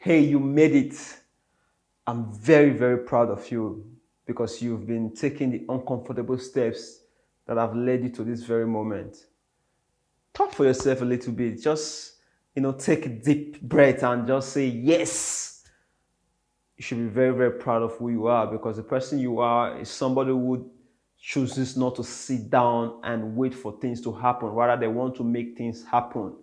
Hey, you made it. I'm very, very proud of you because you've been taking the uncomfortable steps that have led you to this very moment. Talk for yourself a little bit. Just, take a deep breath and just say, yes. You should be very, very proud of who you are because the person you are is somebody who chooses not to sit down and wait for things to happen. Rather, they want to make things happen.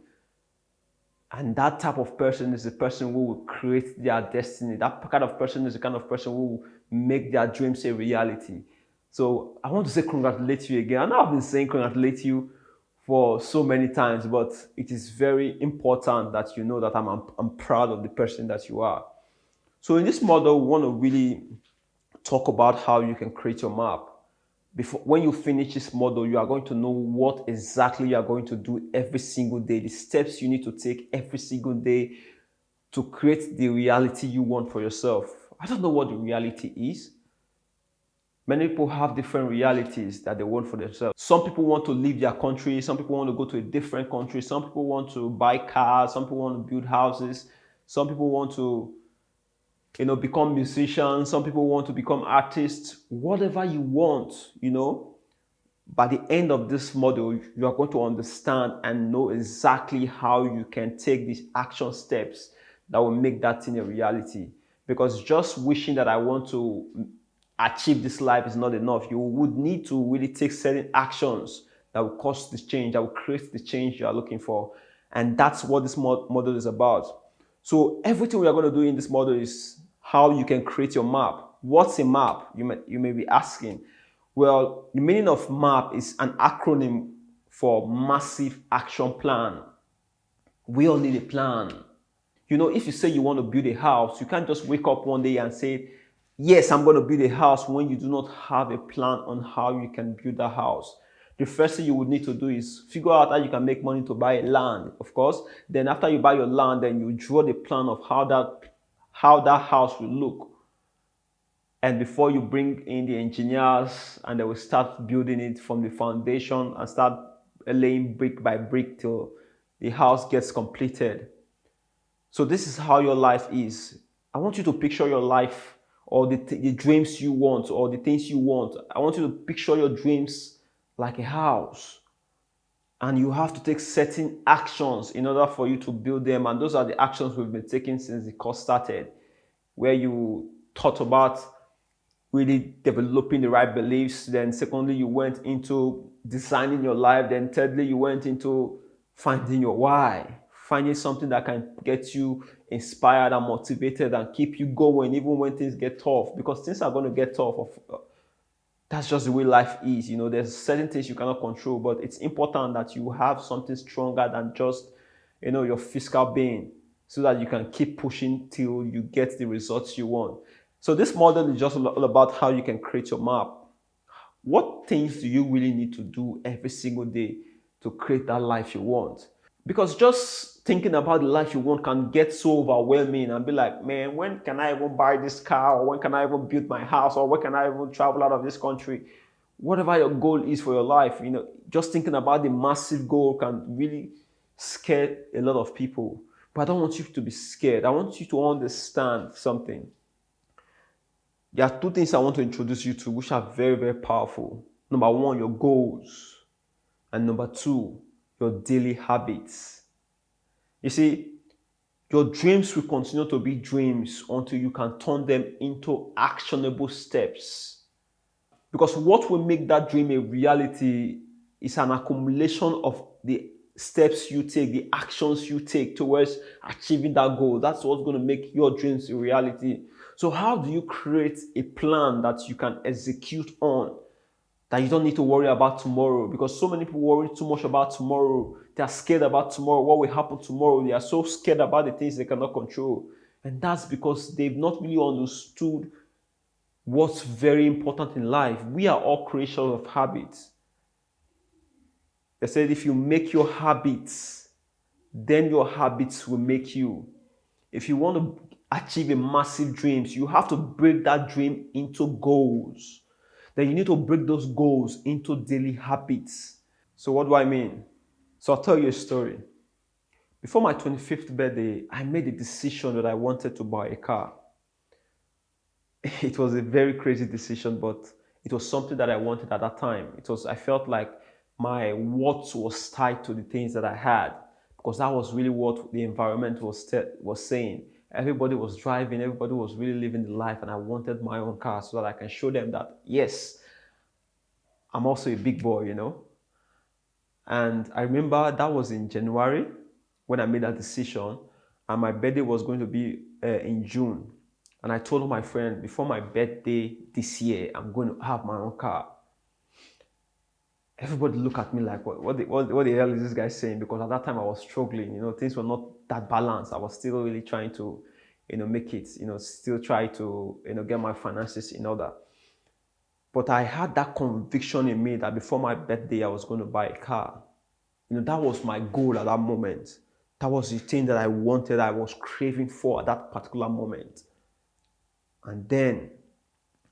And that type of person is the person who will create their destiny. That kind of person is the kind of person who will make their dreams a reality. So I want to say congratulate you again. I know I've been saying congratulate you for so many times, but it is very important that you know that I'm proud of the person that you are. So in this model, we want to really talk about how you can create your map. Before, when you finish this model, you are going to know what exactly you are going to do every single day, the steps you need to take every single day to create the reality you want for yourself. I don't know what the reality is. Many people have different realities that they want for themselves. Some people want to leave their country, some people want to go to a different country, some people want to buy cars, some people want to build houses, some people want to become musicians, some people want to become artists, whatever you want, by the end of this model, you are going to understand and know exactly how you can take these action steps that will make that thing a reality. Because just wishing that I want to achieve this life is not enough. You would need to really take certain actions that will cause this change, that will create the change you are looking for. And that's what this model is about. So everything we are going to do in this model is how you can create your map. What's a map? You may be asking. Well, the meaning of MAP is an acronym for Massive Action Plan. We all need a plan. If you say you want to build a house, you can't just wake up one day and say, yes, I'm going to build a house when you do not have a plan on how you can build that house. The first thing you would need to do is figure out how you can make money to buy a land, of course. Then after you buy your land, then you draw the plan of how that house will look. And before you bring in the engineers and they will start building it from the foundation and start laying brick by brick till the house gets completed. So this is how your life is. I want you to picture your life or the dreams you want or the things you want. I want you to picture your dreams like a house. And you have to take certain actions in order for you to build them. And those are the actions we've been taking since the course started, where you thought about really developing the right beliefs. Then, secondly, you went into designing your life. Then, thirdly, you went into finding your why, finding something that can get you inspired and motivated and keep you going even when things get tough, because things are going to get tough. That's just the way life is. There's certain things you cannot control, but it's important that you have something stronger than just, your physical being, so that you can keep pushing till you get the results you want. So this model is just all about how you can create your map. What things do you really need to do every single day to create that life you want? Because just thinking about the life you want can get so overwhelming and be like, man, when can I even buy this car? Or when can I even build my house? Or when can I even travel out of this country? Whatever your goal is for your life, just thinking about the massive goal can really scare a lot of people. But I don't want you to be scared. I want you to understand something. There are two things I want to introduce you to, which are very, very powerful. Number one, your goals. And number two, your daily habits. You see, your dreams will continue to be dreams until you can turn them into actionable steps. Because what will make that dream a reality is an accumulation of the steps you take, the actions you take towards achieving that goal. That's what's going to make your dreams a reality. So, how do you create a plan that you can execute on, that you don't need to worry about tomorrow? Because so many people worry too much about tomorrow. They are scared about tomorrow, what will happen tomorrow. They are so scared about the things they cannot control. And that's because they've not really understood what's very important in life. We are all creatures of habits. They said if you make your habits, then your habits will make you. If you want to achieve a massive dreams, you have to break that dream into goals. Then you need to break those goals into daily habits. So what do I mean? So I'll tell you a story. Before my 25th birthday, I made a decision that I wanted to buy a car. It was a very crazy decision, but it was something that I wanted at that time. I felt like my worth was tied to the things that I had because that was really what the environment was saying. Everybody was driving, everybody was really living the life, and I wanted my own car so that I can show them that, yes, I'm also a big boy, And I remember that was in January when I made that decision, and my birthday was going to be in June. And I told my friend, before my birthday this year, I'm going to have my own car. Everybody looked at me like, what the hell is this guy saying? Because at that time I was struggling, things were not that balanced. I was still really trying to, make it, still try to, get my finances in order. But I had that conviction in me that before my birthday, I was going to buy a car. That was my goal at that moment. That was the thing that I wanted, I was craving for at that particular moment. And then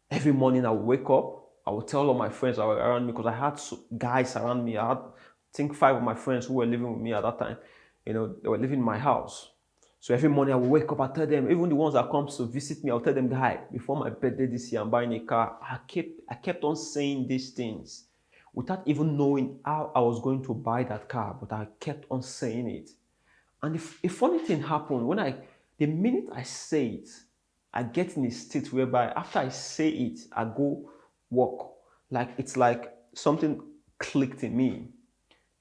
every morning I would wake up, I would tell all my friends that were around me, because I had guys around me. I had, I think, 5 of my friends who were living with me at that time. They were living in my house. So every morning I would wake up, I tell them, even the ones that come to visit me, I'll tell them, guy, before my birthday this year, I'm buying a car. I kept on saying these things without even knowing how I was going to buy that car, but I kept on saying it. And a funny thing happened the minute I say it, I get in a state whereby after I say it, I go walk. Like it's like something clicked in me.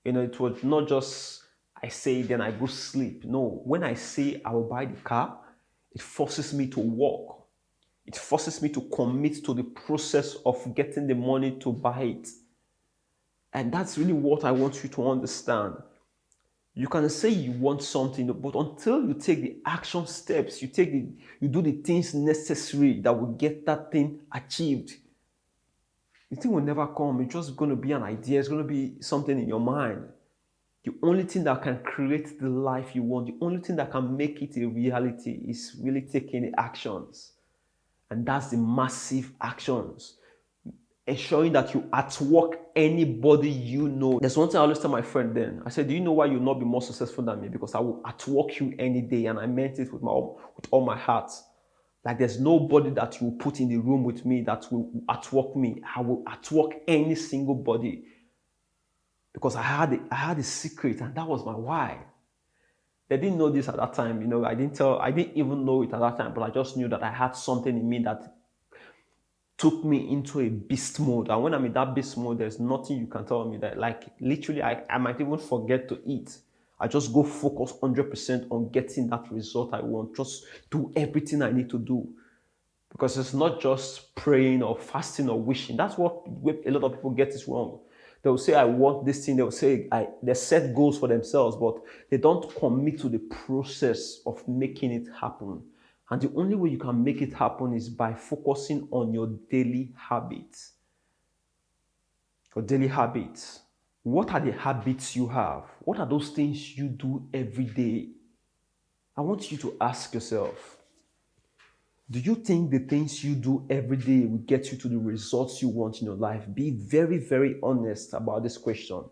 It was not just I say then I go sleep. No, when I say I will buy the car, it forces me to walk. It forces me to commit to the process of getting the money to buy it. And that's really what I want you to understand. You can say you want something, but until you take the action steps, you do the things necessary that will get that thing achieved, the thing will never come. It's just going to be an idea. It's going to be something in your mind. The only thing that can create the life you want, the only thing that can make it a reality is really taking the actions. And that's the massive actions. Ensuring that you outwork anybody you know. There's one thing I always tell my friend then. I said, do you know why you'll not be more successful than me? Because I will outwork you any day. And I meant it with all my heart. Like there's nobody that you will put in the room with me that will outwork me. I will outwork any single body. Because I had a secret, and that was my why. They didn't know this at that time. I didn't even know it at that time, but I just knew that I had something in me that took me into a beast mode. And when I'm in that beast mode, there's nothing you can tell me that, like, literally, I might even forget to eat. I just go focus 100% on getting that result I want. Just do everything I need to do. Because it's not just praying or fasting or wishing. That's what a lot of people get it wrong. They'll say, I want this thing. They'll say, they set goals for themselves, but they don't commit to the process of making it happen. And the only way you can make it happen is by focusing on your daily habits. Your daily habits. What are the habits you have? What are those things you do every day? I want you to ask yourself, do you think the things you do every day will get you to the results you want in your life? Be very, very honest about this question.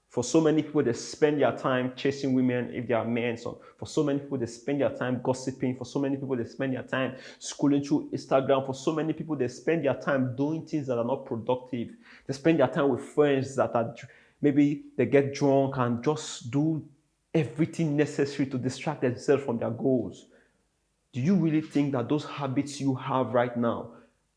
For so many people, they spend their time chasing women if they are men. So for so many people, they spend their time gossiping. For so many people, they spend their time scrolling through Instagram. For so many people, they spend their time doing things that are not productive. They spend their time with friends that are, maybe they get drunk and just do everything necessary to distract themselves from their goals. Do you really think that those habits you have right now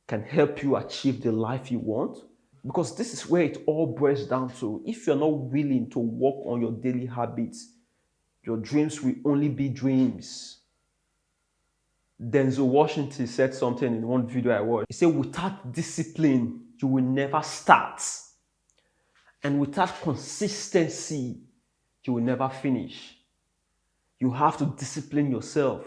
can help you achieve the life you want? Because this is where it all boils down to. If you're not willing to work on your daily habits, your dreams will only be dreams. Denzel Washington said something in one video I watched. He said, without discipline, you will never start. And without consistency, you will never finish. You have to discipline yourself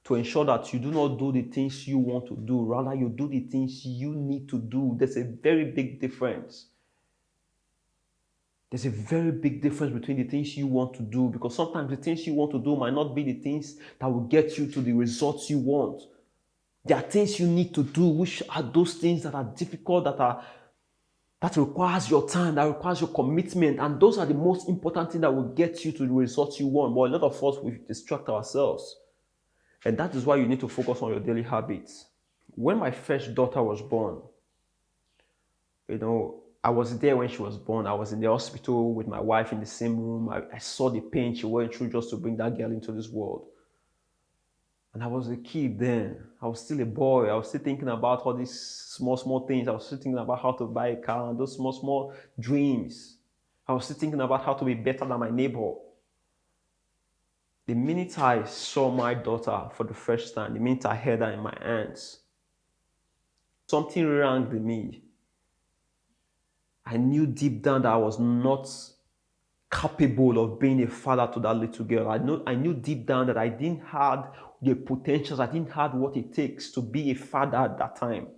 to ensure that you do not do the things you want to do. Rather, you do the things you need to do. There's a very big difference. There's a very big difference between the things you want to do, because sometimes the things you want to do might not be the things that will get you to the results you want. There are things you need to do, which are those things that are difficult, that are That requires your time, that requires your commitment. And those are the most important things that will get you to the results you want. But a lot of us, we distract ourselves. And that is why you need to focus on your daily habits. When my first daughter was born, I was there when she was born. I was in the hospital with my wife in the same room. I saw the pain she went through just to bring that girl into this world. And I was a kid then. I was still a boy. I was still thinking about all these small, small things. I was still thinking about how to buy a car and those small, small dreams. I was still thinking about how to be better than my neighbor. The minute I saw my daughter for the first time, the minute I held her in my hands, something rang in me. I knew deep down that I was not capable of being a father to that little girl. I knew deep down that I didn't have the potentials, I didn't have what it takes to be a father at that time.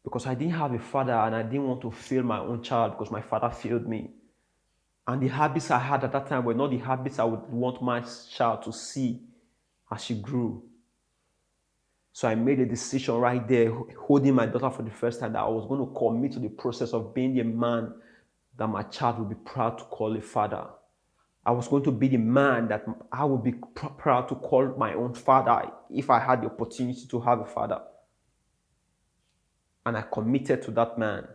Because I didn't have a father and I didn't want to fail my own child because my father failed me. And the habits I had at that time were not the habits I would want my child to see as she grew. So I made a decision right there, holding my daughter for the first time, that I was going to commit to the process of being the man that my child would be proud to call a father. I was going to be the man that I would be proud to call my own father if I had the opportunity to have a father. And I committed to that man.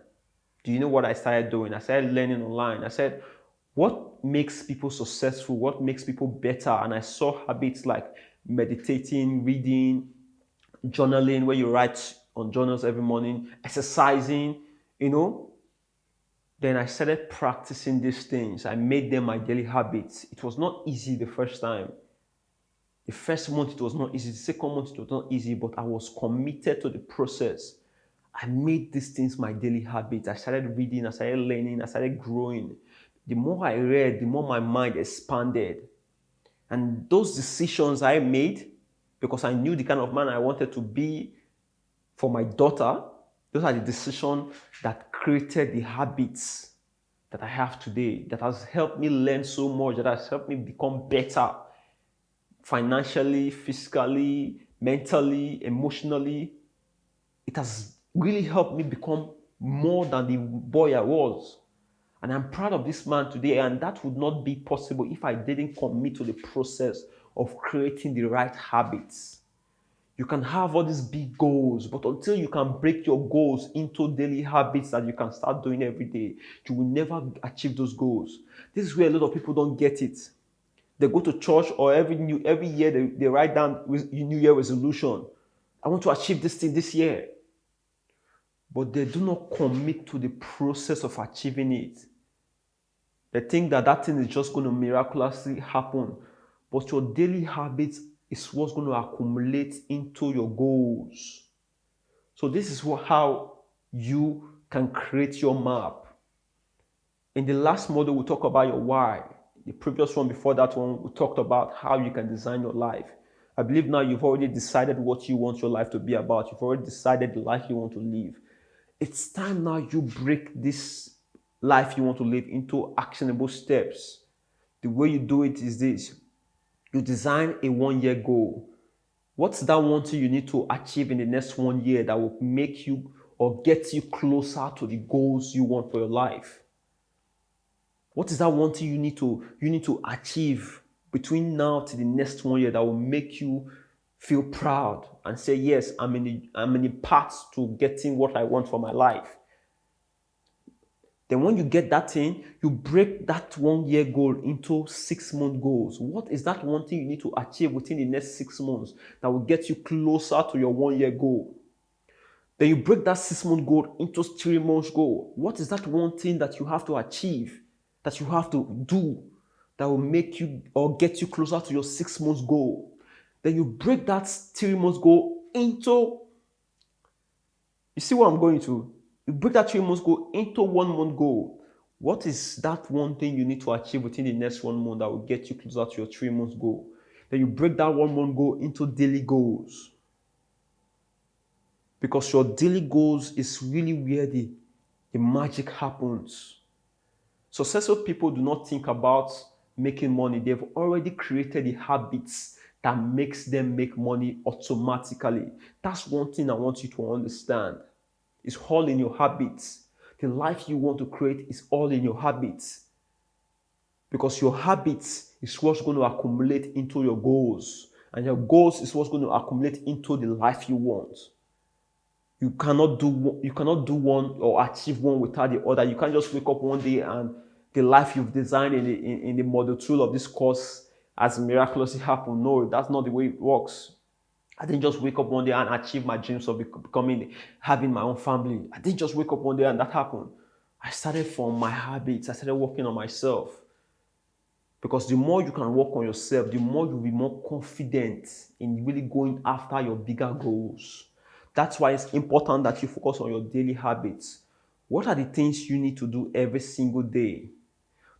Do you know what I started doing? I started learning online. I said, what makes people successful? What makes people better? And I saw habits like meditating, reading, journaling, where you write on journals every morning, exercising, you know. Then I started practicing these things. I made them my daily habits. It was not easy the first time. The first month it was not easy. The second month it was not easy, but I was committed to the process. I made these things my daily habits. I started reading, I started learning, I started growing. The more I read, the more my mind expanded. And those decisions I made, because I knew the kind of man I wanted to be for my daughter, those are the decisions that created the habits that I have today, that has helped me learn so much, that has helped me become better financially, physically, mentally, emotionally. It has really helped me become more than the boy I was. And I'm proud of this man today. And that would not be possible if I didn't commit to the process of creating the right habits. You can have all these big goals, but until you can break your goals into daily habits that you can start doing every day, you will never achieve those goals. This is where a lot of people don't get it. They go to church, or every year they write down New Year resolution. I want to achieve this thing this year. But they do not commit to the process of achieving it. They think that that thing is just going to miraculously happen. But your daily habits is what's going to accumulate into your goals. So this is how you can create your map. In the last model, we talked about your why. The previous one before that one, we talked about how you can design your life. I believe now you've already decided what you want your life to be about. You've already decided the life you want to live. It's time now you break this life you want to live into actionable steps. The way you do it is this. You design a 1 year goal. What's that one thing you need to achieve in the next 1 year that will make you or get you closer to the goals you want for your life? What is that one thing you need to achieve between now to the next 1 year that will make you feel proud and say, yes, I'm in the path to getting what I want for my life? Then when you get that thing, you break that 1 year goal into 6 month goals. What is that one thing you need to achieve within the next 6 months that will get you closer to your 1 year goal? Then you break that 6 month goal into 3 months goal. What is that one thing that you have to achieve, that you have to do, that will make you or get you closer to your 6 months goal? Then you break that 3 months goal into, you see what I'm going to? You break that 3 months goal into 1 month goal. What is that one thing you need to achieve within the next 1 month that will get you closer to your 3 months goal? Then you break that 1 month goal into daily goals. Because your daily goals is really where the magic happens. Successful people do not think about making money. They've already created the habits that makes them make money automatically. That's one thing I want you to understand. is all in your habits. The life you want to create is all in your habits. Because your habits is what's going to accumulate into your goals. And your goals is what's going to accumulate into the life you want. You cannot do one or achieve one without the other. You can't just wake up one day and the life you've designed in the model 2 of this course has miraculously happened. No, that's not the way it works. I didn't just wake up one day and achieve my dreams of becoming, having my own family. I didn't just wake up one day and that happened. I started from my habits. I started working on myself. Because the more you can work on yourself, the more you'll be more confident in really going after your bigger goals. That's why it's important that you focus on your daily habits. What are the things you need to do every single day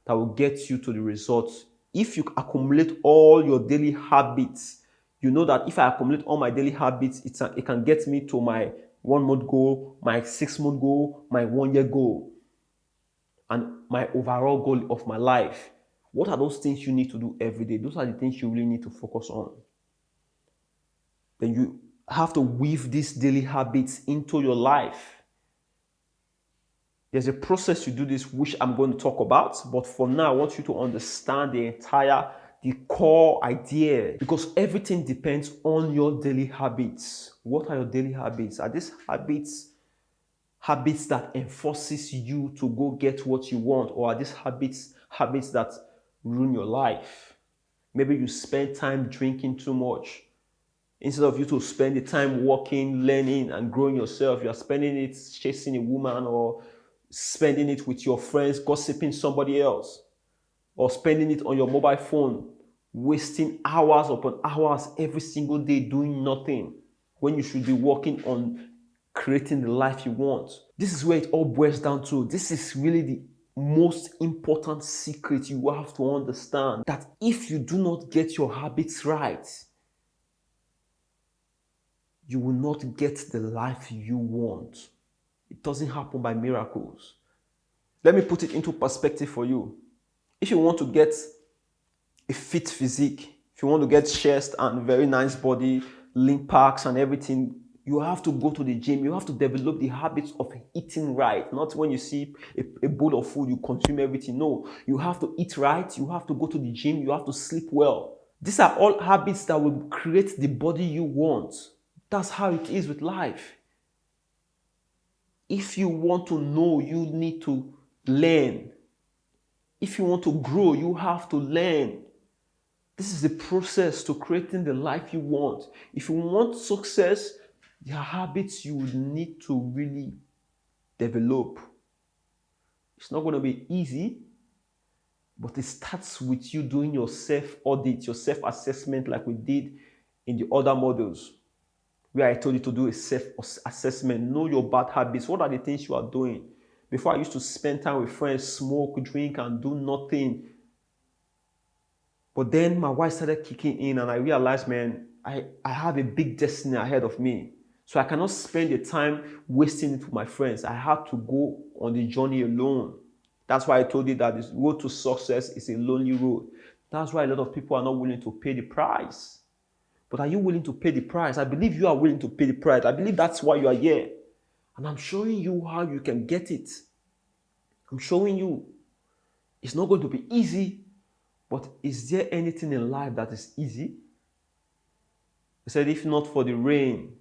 that will get you to the results? If you accumulate all your daily habits, you know that if I accumulate all my daily habits, it can get me to my 1 month goal, my 6 month goal, my 1 year goal, and my overall goal of my life. What are those things you need to do every day? Those are the things you really need to focus on. Then you have to weave these daily habits into your life. There's a process to do this, which I'm going to talk about. But for now, I want you to understand the core idea, because everything depends on your daily habits. What are your daily habits? Are these habits that enforces you to go get what you want, or are these habits that ruin your life? Maybe you spend time drinking too much. Instead of you to spend the time working, learning, and growing yourself, you are spending it chasing a woman, or spending it with your friends, gossiping somebody else, or spending it on your mobile phone, wasting hours upon hours every single day doing nothing when you should be working on creating the life you want. This is where it all boils down to. This is really the most important secret you have to understand, that if you do not get your habits right, you will not get the life you want. It doesn't happen by miracles. Let me put it into perspective for you. If you want to get a fit physique, if you want to get chest and very nice body, lean packs and everything, you have to go to the gym. You have to develop the habits of eating right. Not when you see a bowl of food, you consume everything. No, you have to eat right. You have to go to the gym. You have to sleep well. These are all habits that will create the body you want. That's how it is with life. If you want to know, you need to learn. If you want to grow, you have to learn. This is the process to creating the life you want. If you want success, there are habits you would need to really develop. It's not going to be easy, but it starts with you doing your self-audit, your self-assessment, like we did in the other models, where I told you to do a self-assessment. Know your bad habits. What are the things you are doing? Before, I used to spend time with friends, smoke, drink, and do nothing. But then my wife started kicking in, and I realized, man, I have a big destiny ahead of me. So I cannot spend the time wasting it with my friends. I have to go on the journey alone. That's why I told you that this road to success is a lonely road. That's why a lot of people are not willing to pay the price. But are you willing to pay the price? I believe you are willing to pay the price. I believe that's why you are here. And I'm showing you how you can get it. I'm showing you. It's not going to be easy, but is there anything in life that is easy? He said, if not for the rain,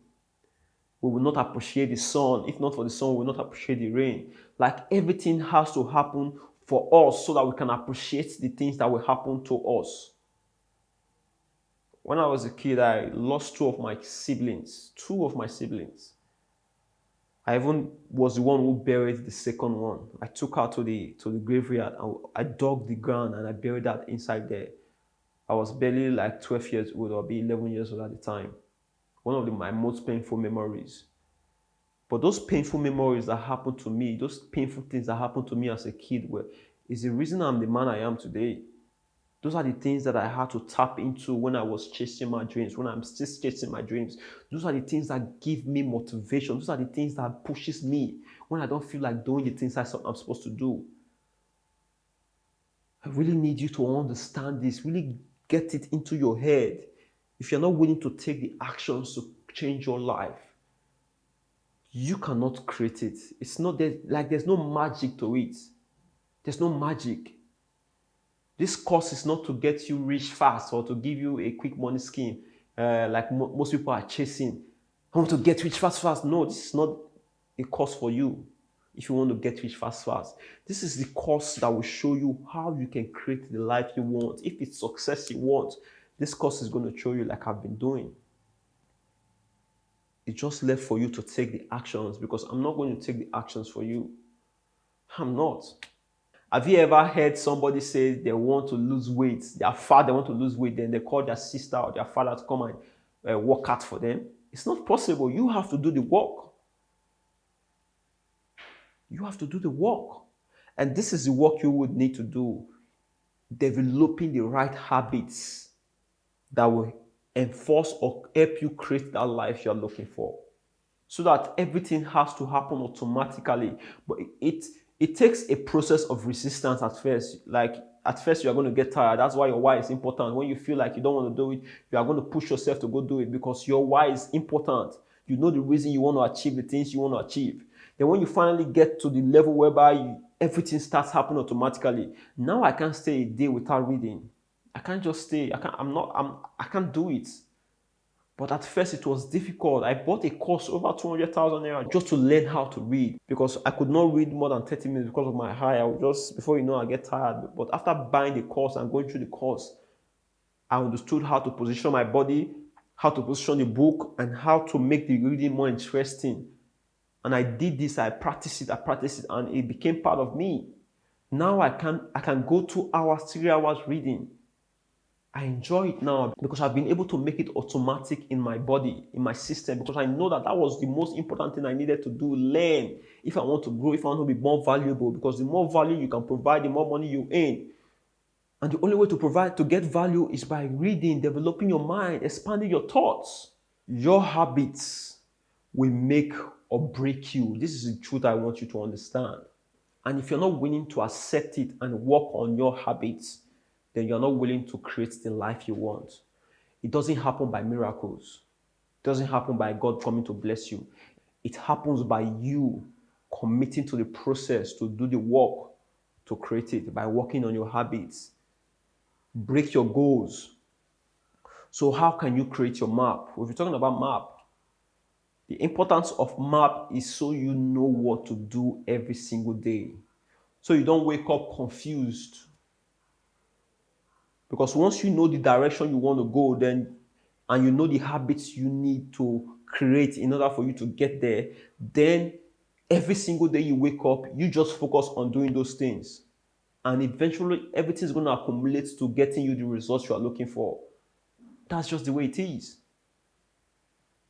we will not appreciate the sun. If not for the sun, we will not appreciate the rain. Like, everything has to happen for us so that we can appreciate the things that will happen to us. When I was a kid, I lost two of my siblings. Two of my siblings. I even was the one who buried the second one. I took her to the graveyard and I dug the ground and I buried that inside there. I was barely like 12 years old, or be 11 years old at the time. One of my most painful memories. But those painful memories that happened to me, those painful things that happened to me as a kid, is the reason I'm the man I am today. Those are the things that I had to tap into when I was chasing my dreams, when I'm still chasing my dreams. Those are the things that give me motivation. Those are the things that pushes me when I don't feel like doing the things I'm supposed to do. I really need you to understand this, really get it into your head. If you're not willing to take the actions to change your life, You cannot create it. It's not there, like there's no magic to it. There's no magic. This course is not to get you rich fast or to give you a quick money scheme, like most people are chasing. I want to get rich fast, fast. No, this is not a course for you. If you want to get rich fast, fast, this is the course that will show you how you can create the life you want. If it's success you want, this course is going to show you, like I've been doing. It's just left for you to take the actions, because I'm not going to take the actions for you. I'm not. Have you ever heard somebody say they want to lose weight, their father want to lose weight, then they call their sister or their father to come and work out for them? It's not possible. You have to do the work. You have to do the work. And this is the work you would need to do. Developing the right habits that will enforce or help you create that life you're looking for. So that everything has to happen automatically. But it takes a process of resistance at first. Like at first you are going to get tired. That's why your why is important. When you feel like you don't want to do it, you are going to push yourself to go do it, because your why is important. You know the reason you want to achieve the things you want to achieve. Then when you finally get to the level whereby everything starts happening automatically, now I can't stay a day without reading. I can't just stay. I can't do it. But at first it was difficult. I bought a course over 200,000 naira just to learn how to read, because I could not read more than 30 minutes because of my eye. I would just, before you know, I get tired. But after buying the course and going through the course, I understood how to position my body, how to position the book, and how to make the reading more interesting. And I did this, I practiced it, and it became part of me. Now I can go 2 hours, 3 hours reading. I enjoy it now because I've been able to make it automatic in my body, in my system, because I know that that was the most important thing I needed to do. Learn if I want to grow, if I want to be more valuable, because the more value you can provide, the more money you earn. And the only way to get value is by reading, developing your mind, expanding your thoughts. Your habits will make or break you. This is the truth I want you to understand. And if you're not willing to accept it and work on your habits, then you're not willing to create the life you want. It doesn't happen by miracles. It doesn't happen by God coming to bless you. It happens by you committing to the process to do the work to create it, by working on your habits. Break your goals. So how can you create your map? If you're talking about map, the importance of map is so you know what to do every single day. So you don't wake up confused. Because once you know the direction you want to go, then and you know the habits you need to create in order for you to get there, then every single day you wake up, you just focus on doing those things. And eventually everything's going to accumulate to getting you the results you are looking for. That's just the way it is.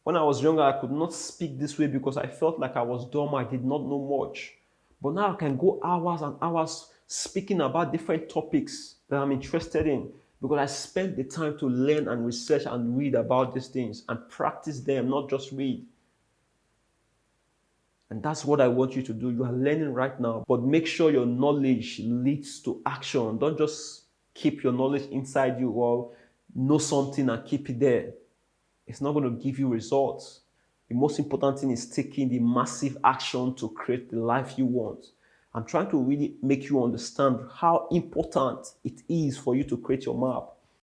When I was younger, I could not speak this way because I felt like I was dumb. I did not know much. But now I can go hours and hours speaking about different topics that I'm interested in, because I spent the time to learn and research and read about these things and practice them, not just read. And that's what I want you to do. You are learning right now, but make sure your knowledge leads to action. Don't just keep your knowledge inside you or know something and keep it there. It's not going to give you results. The most important thing is taking the massive action to create the life you want. I'm trying to really make you understand how important it is for you to create your map.